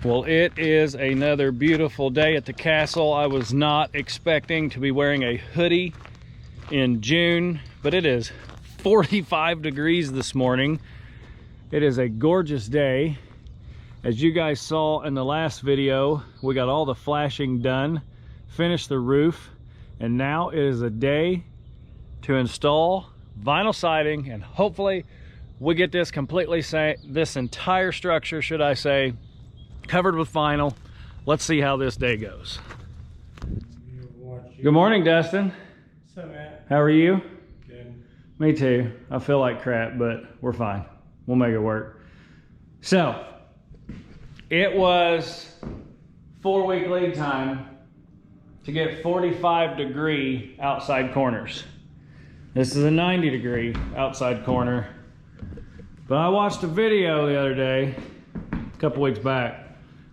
Well, it is another beautiful day at the castle. I was not expecting to be wearing a hoodie in June, but it is 45 degrees this morning. It is a gorgeous day. As you guys saw in the last video, we got all the flashing done, finished the roof, and now it is a day to install vinyl siding, and hopefully we get this completely, this entire structure, should I say, covered with vinyl. Let's see how this day goes. Good morning, Dustin. What's up, Matt? How are you? Good. Me too. I feel like crap, but we're fine. We'll make it work. So, it was 4-week lead time to get 45-degree outside corners. This is a 90-degree outside corner. But I watched a video the other day, a couple weeks back,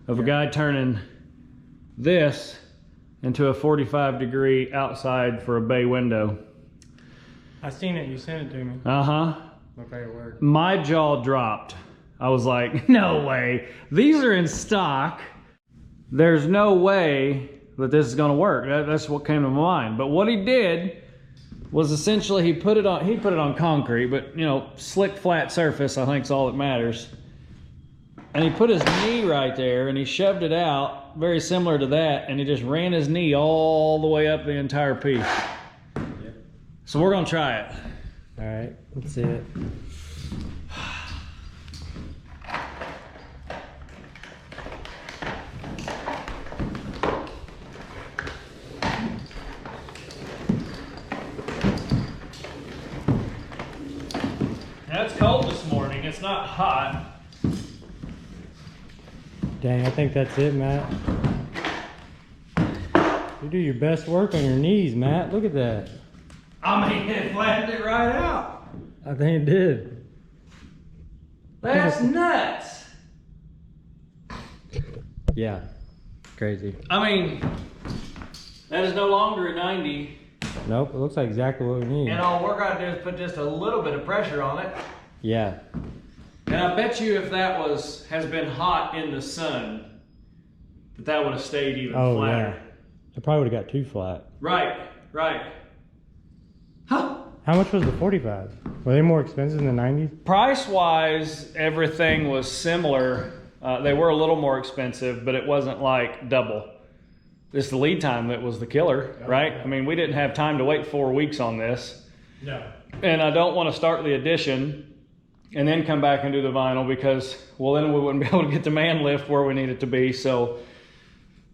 of a guy turning this into a 45-degree outside for a bay window. I seen it. You sent it to me. Uh-huh. Look like it worked. My jaw dropped. I was like, no way. These are in stock. There's no way that this is gonna work. That's what came to my mind. But what he did was essentially he put it on concrete, but you know, slick flat surface I think is all that matters. And he put his knee right there and he shoved it out, very similar to that, and he just ran his knee all the way up the entire piece. Yep. So we're gonna try it. All right, let's see it. It's cold this morning. It's not hot. Dang, I think that's it, Matt. You do your best work on your knees, Matt. Look at that. I mean, it flattened it right out. I think it did. That's nuts. Yeah, crazy. I mean, that is no longer a 90. Nope, it looks like exactly what we need. And all we're gonna do is put just a little bit of pressure on it. Yeah. And I bet you if that has been hot in the sun, that would have stayed even flatter. Yeah. It probably would have got too flat. Right. Huh. How much was the 45? Were they more expensive than the 90s? Price-wise, everything was similar. They were a little more expensive, but it wasn't like double. It's the lead time that was the killer, right? I mean, we didn't have time to wait 4 weeks on this. No. And I don't want to start the addition and then come back and do the vinyl because, well, then we wouldn't be able to get the man lift where we need it to be. So,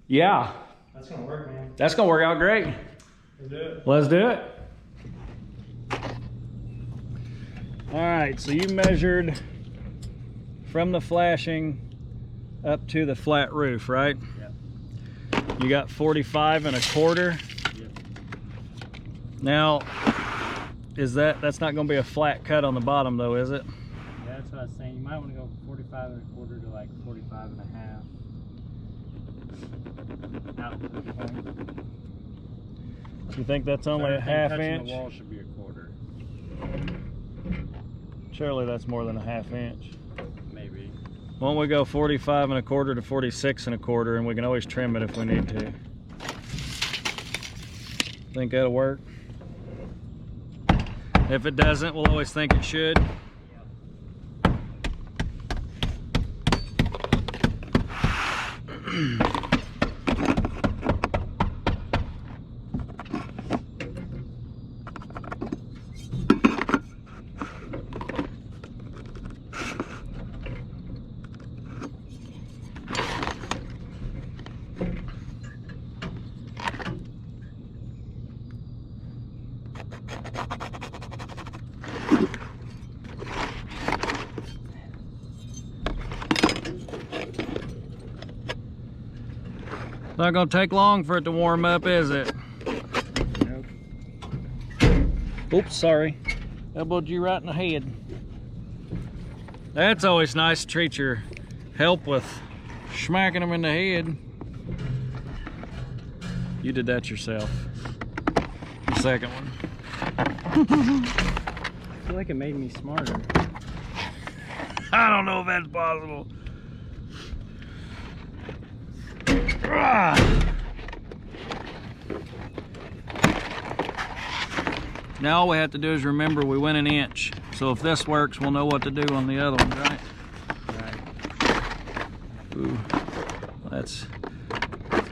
yeah. That's gonna work, man. That's gonna work out great. Let's do it. Let's do it. All right, so you measured from the flashing up to the flat roof, right? Yep. You got 45 1/4. Yep. Now, that's not gonna be a flat cut on the bottom though, is it? Yeah, that's what I was saying. You might want to go 45 1/4 to like 45 1/2. Out to the point. You think that's only a ½ inch? The wall should be 1/4. Surely that's more than a ½ inch. Maybe. Why don't we go 45 1/4 to 46 1/4, and we can always trim it if we need to. Think that'll work? If it doesn't, we'll always think it should. Not gonna take long for it to warm up, is it? Nope. Oops, sorry. Elbowed you right in the head. That's always nice to treat your help with smacking them in the head. You did that yourself. The second one. I feel like it made me smarter. I don't know if that's possible. Now all we have to do is remember we went an inch. So if this works, we'll know what to do on the other one, right? Right. Ooh, that's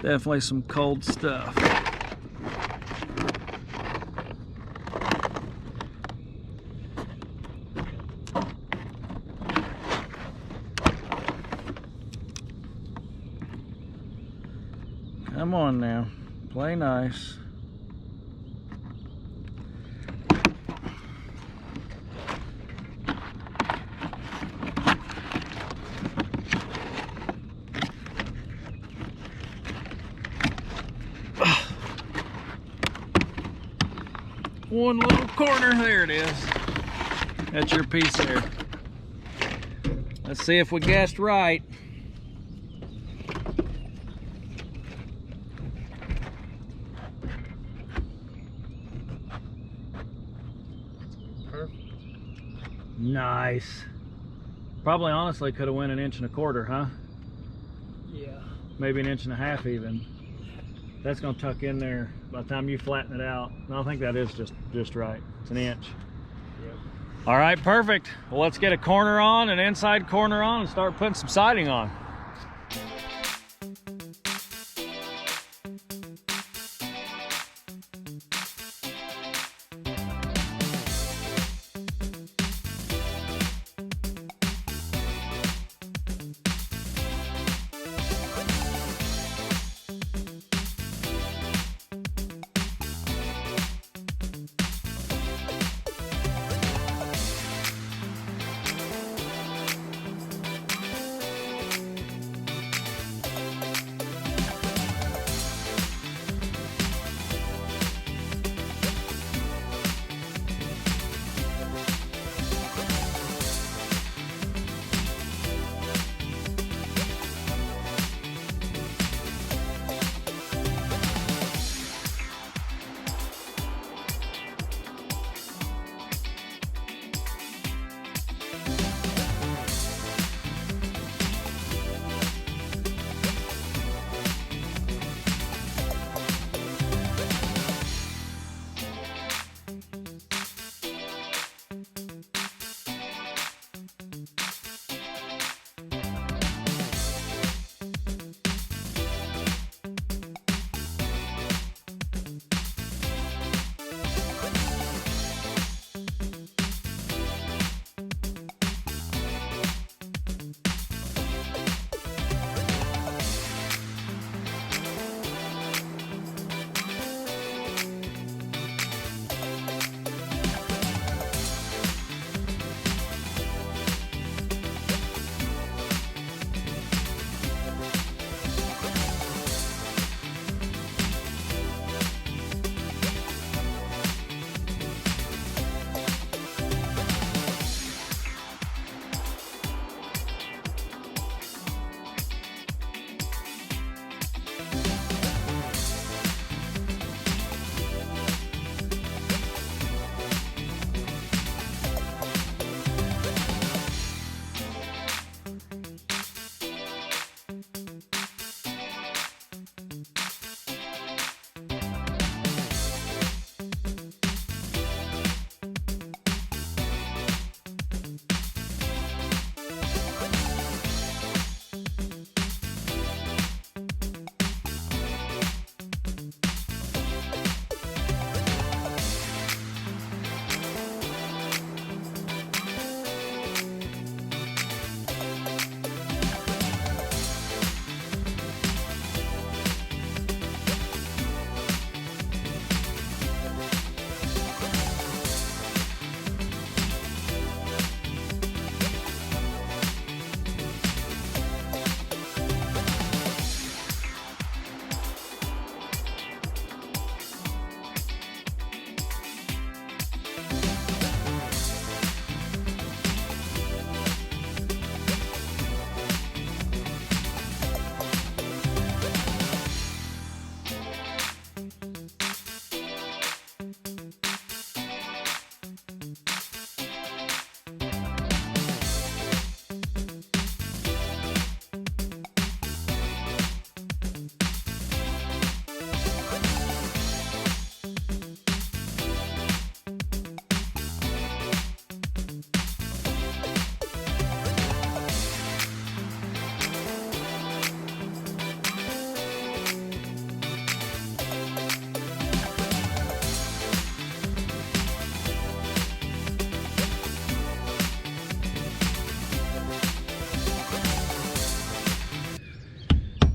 definitely some cold stuff. Come on now, play nice. One little corner, there it is. That's your piece there. Let's see if we guessed right. Perfect. Nice. Probably honestly could have went 1.25 inches, huh? Yeah. Maybe 1.5 inches even. That's gonna tuck in there by the time you flatten it out. And I think that is just right. It's 1 inch. Yep. All right, perfect. Well, let's get a corner on, an inside corner on, and start putting some siding on.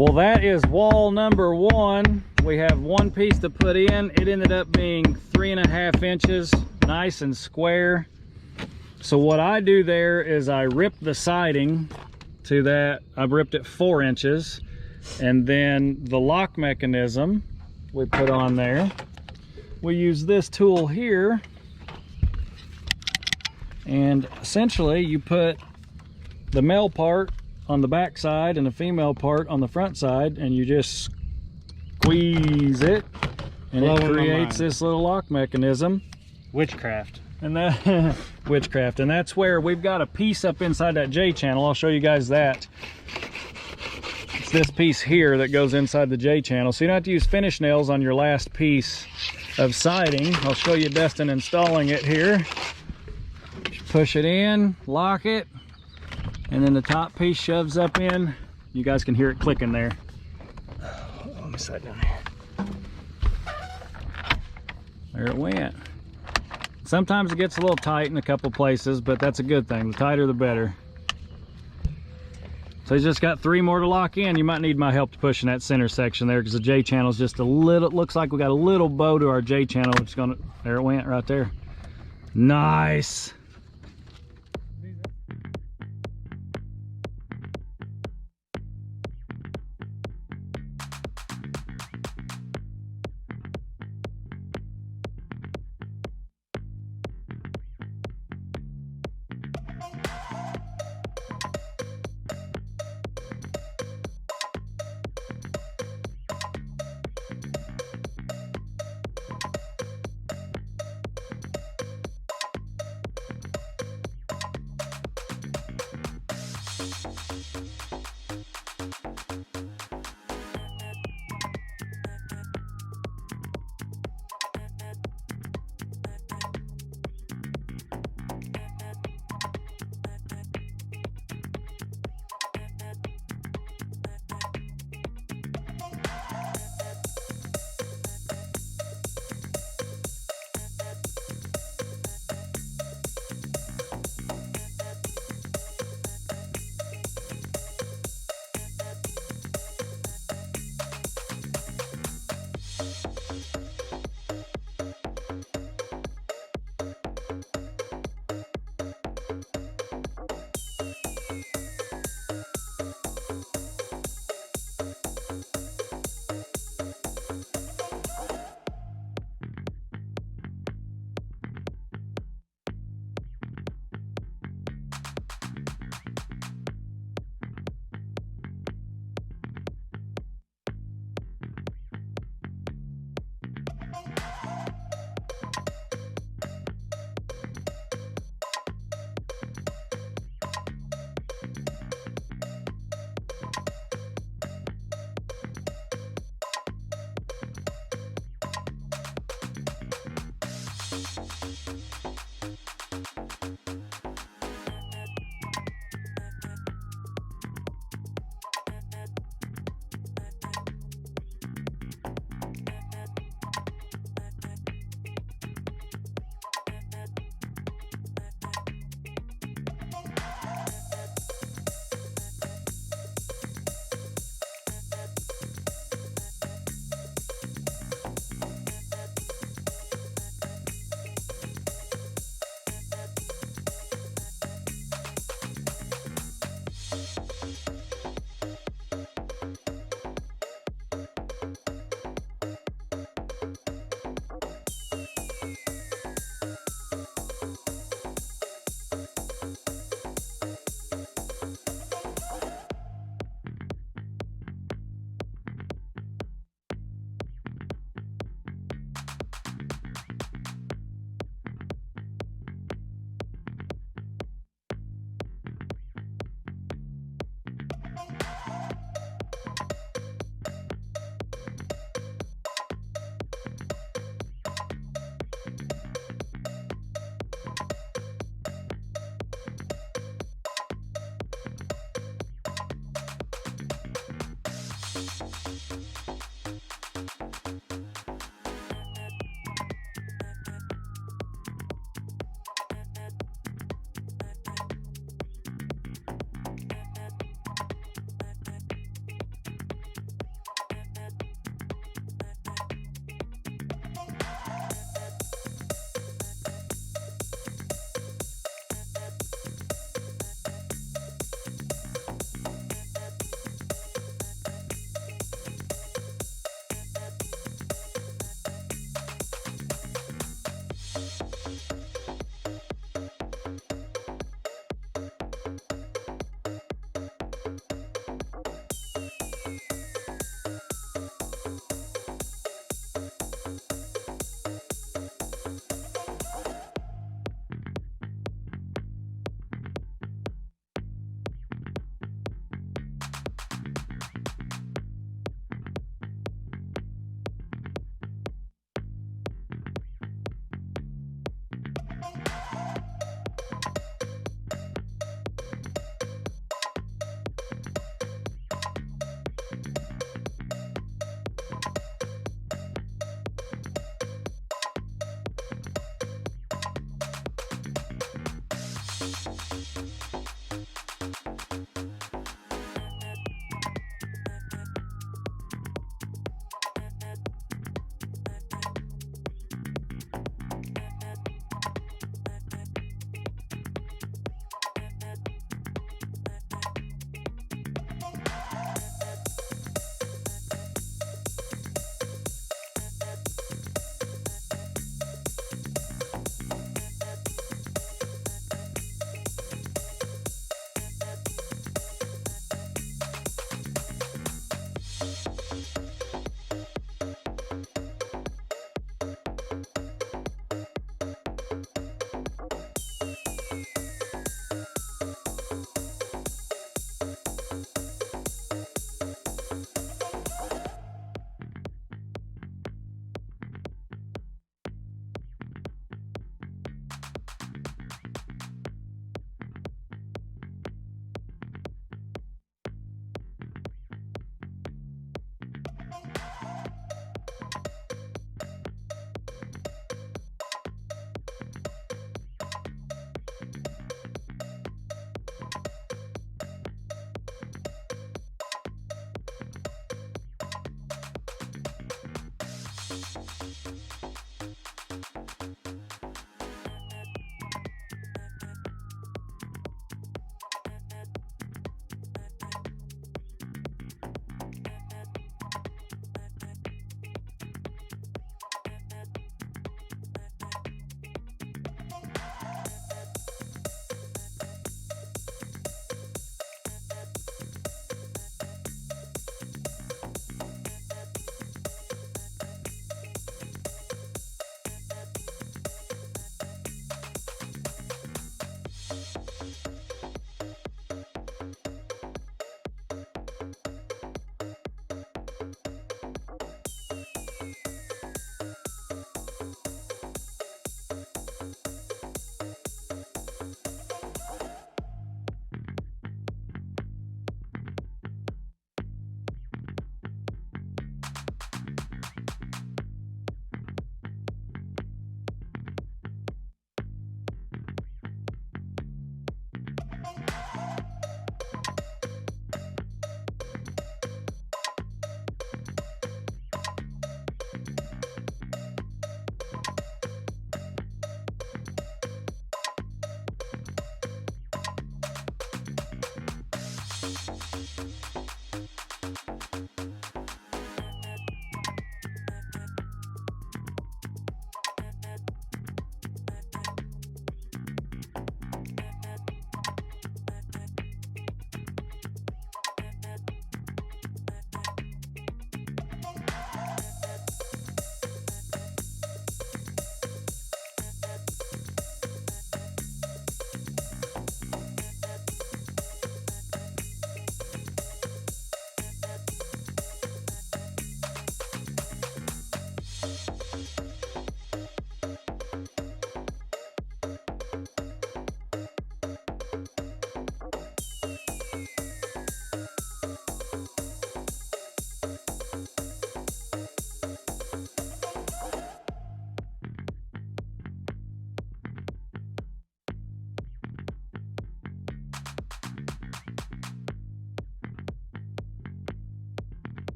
Well, that is wall number 1. We have one piece to put in. It ended up being 3.5 inches, nice and square. So what I do there is I rip the siding to that. I've ripped it 4 inches, and then the lock mechanism we put on there. We use this tool here, and essentially you put the male part on the back side and the female part on the front side, and you just squeeze it, and it creates this little lock mechanism. Witchcraft. And that witchcraft. And that's where we've got a piece up inside that J channel. I'll show you guys that. It's this piece here that goes inside the J channel. So you don't have to use finish nails on your last piece of siding. I'll show you Destin installing it here. Just push it in, lock it, and then the top piece shoves up in. You guys can hear it clicking there. Let me slide down here. There it went. Sometimes it gets a little tight in a couple places, but that's a good thing. The tighter the better. So he's just got 3 more to lock in. You might need my help to push in that center section there, because the J channel is just a little, looks like we got a little bow to our J channel, which is gonna, there it went right there. Nice.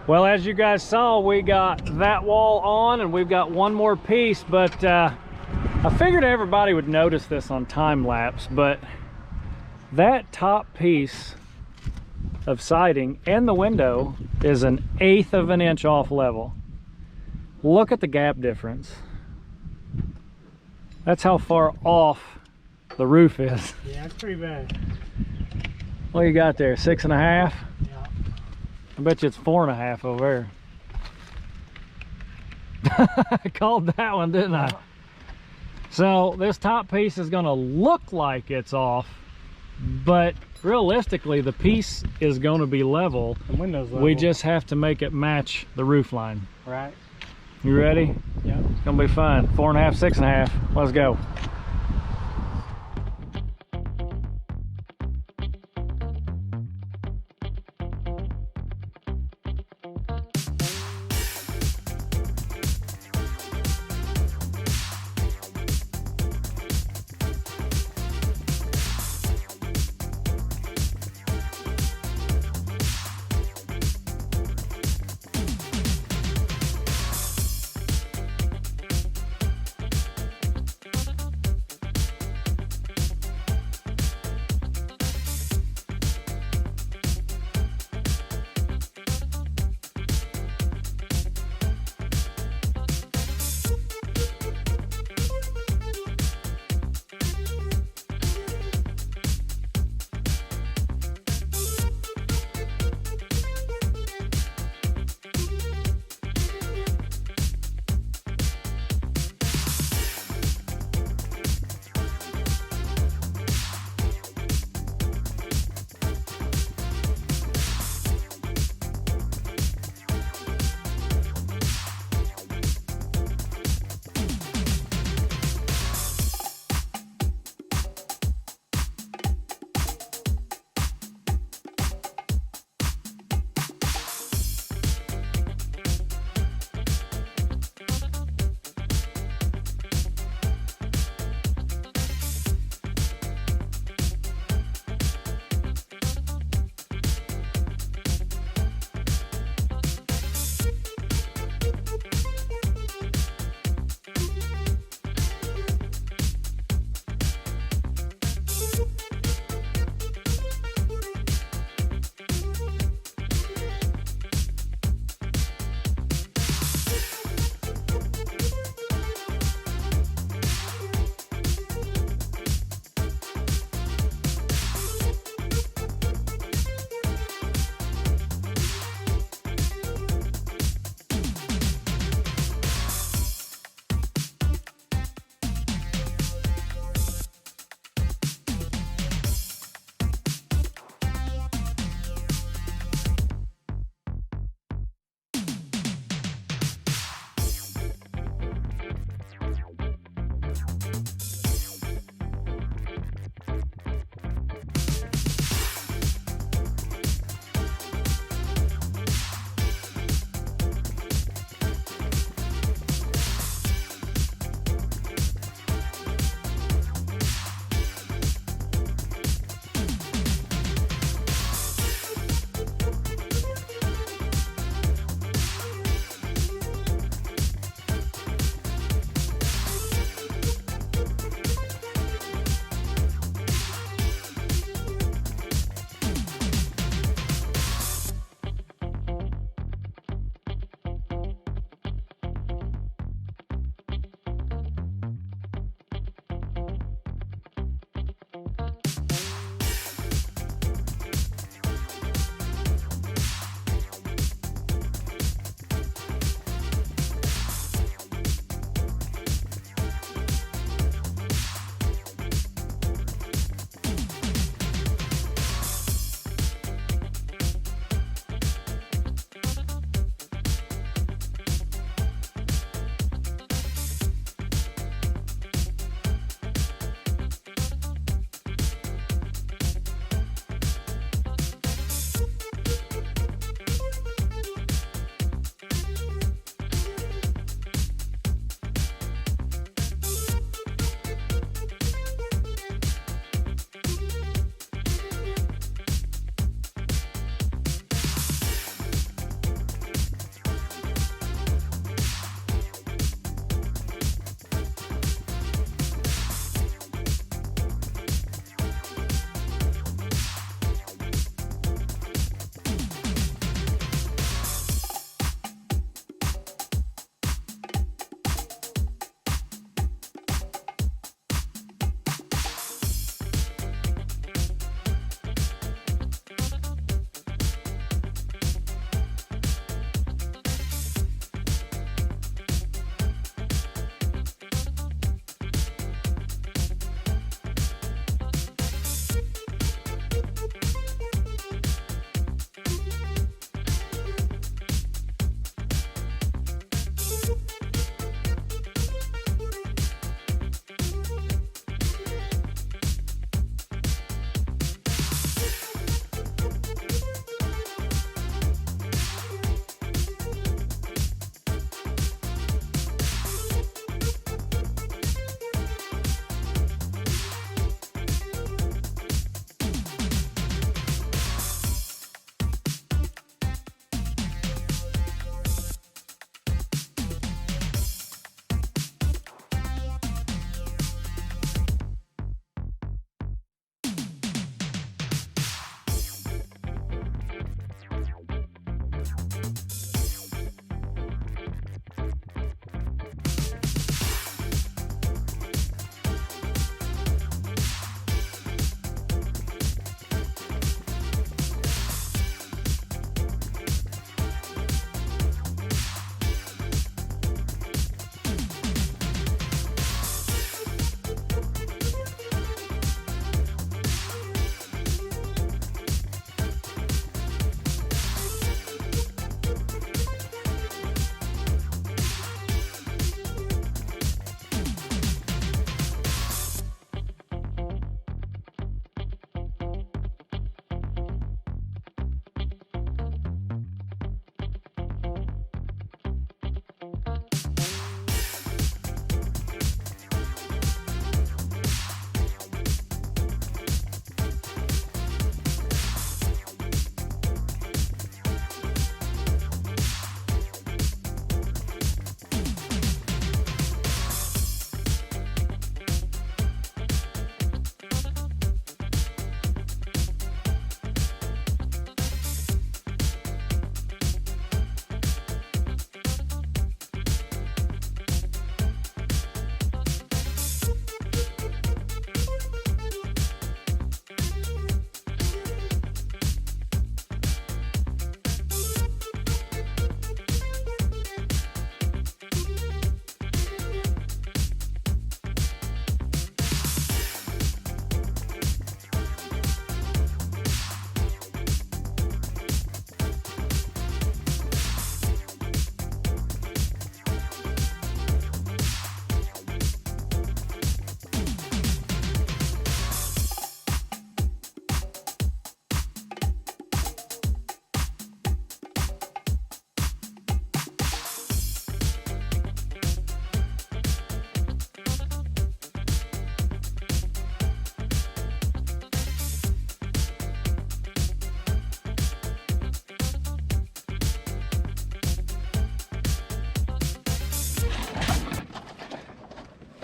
Well, as you guys saw, we got that wall on and we've got one more piece, but I figured everybody would notice this on time lapse, but that top piece of siding and the window is 1/8 of an inch off level. Look at the gap difference. That's how far off the roof is. Yeah, it's pretty bad. What you got there, 6.5? Yeah. I bet you it's 4.5 over there. I called that one, didn't I? So this top piece is gonna look like it's off, but realistically the piece is gonna be level. The window's level. We just have to make it match the roof line. Right. You ready? Yeah. It's gonna be fun. 4.5, 6.5. Let's go.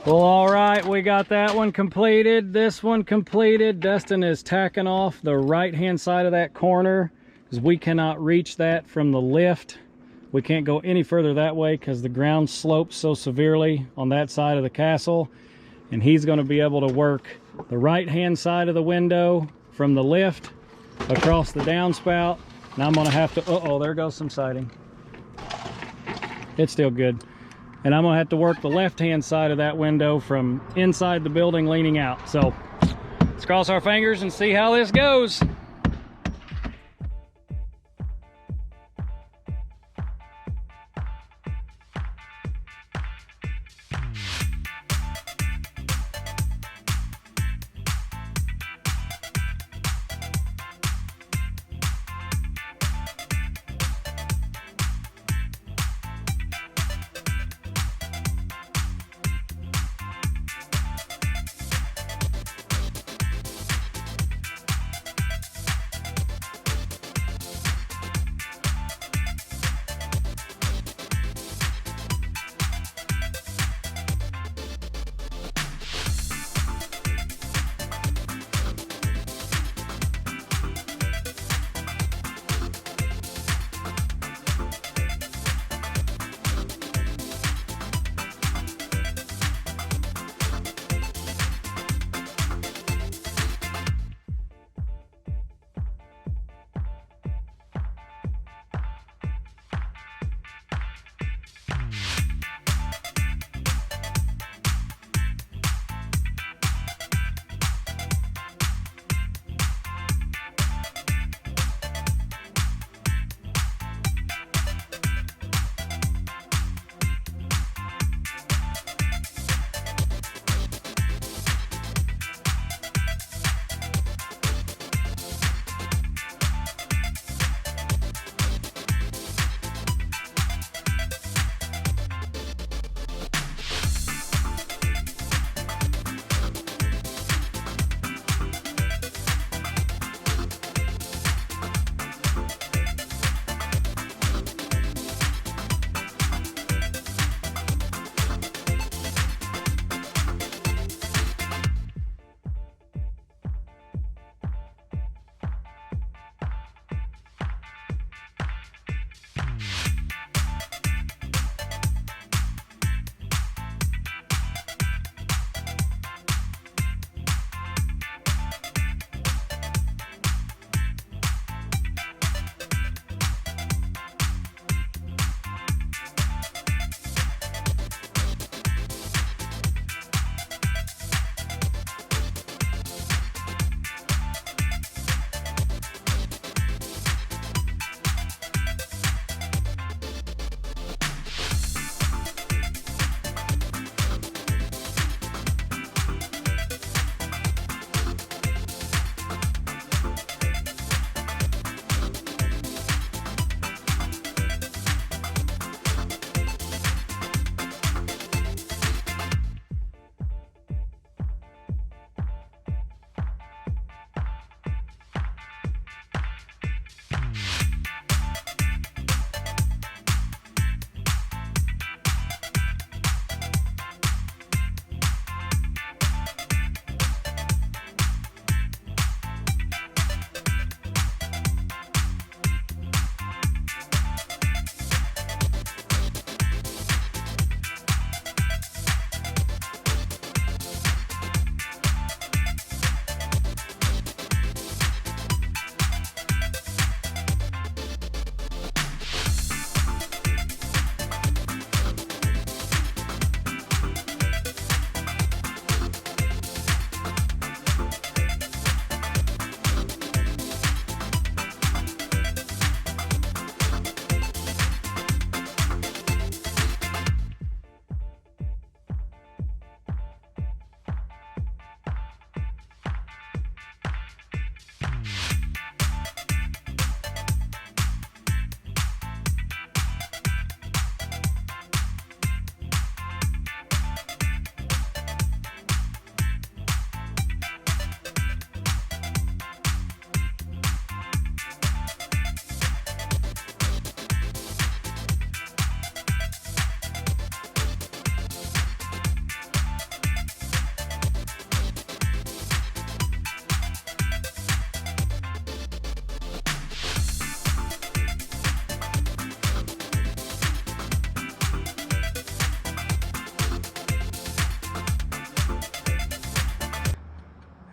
Well, all right, we got that one completed. This one completed. Dustin is tacking off the right-hand side of that corner because we cannot reach that from the lift. We can't go any further that way because the ground slopes so severely on that side of the castle. And he's going to be able to work the right-hand side of the window from the lift across the downspout. Now I'm going to have to, uh-oh, there goes some siding. It's still good. And I'm gonna have to work the left-hand side of that window from inside the building leaning out. So let's cross our fingers and see how this goes.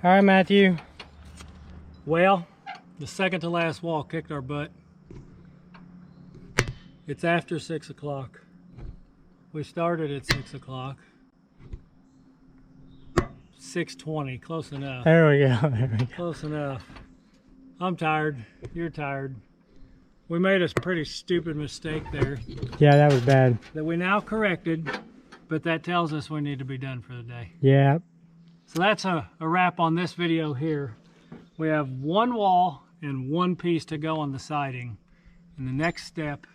All right, Matthew. Well, the second to last wall kicked our butt. It's after 6 o'clock. We started at 6 o'clock. 6:20, close enough. There we go. There we go. Close enough. I'm tired. You're tired. We made a pretty stupid mistake there Yeah, that was bad. that we now corrected, but that tells us we need to be done for the day. Yeah. So that's a wrap on this video here. We have one wall and one piece to go on the siding. And the next step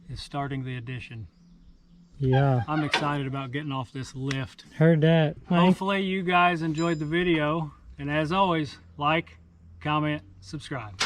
is starting the addition. Yeah. I'm excited about getting off this lift. Heard that. Mike. Hopefully you guys enjoyed the video. And as always, like, comment, subscribe.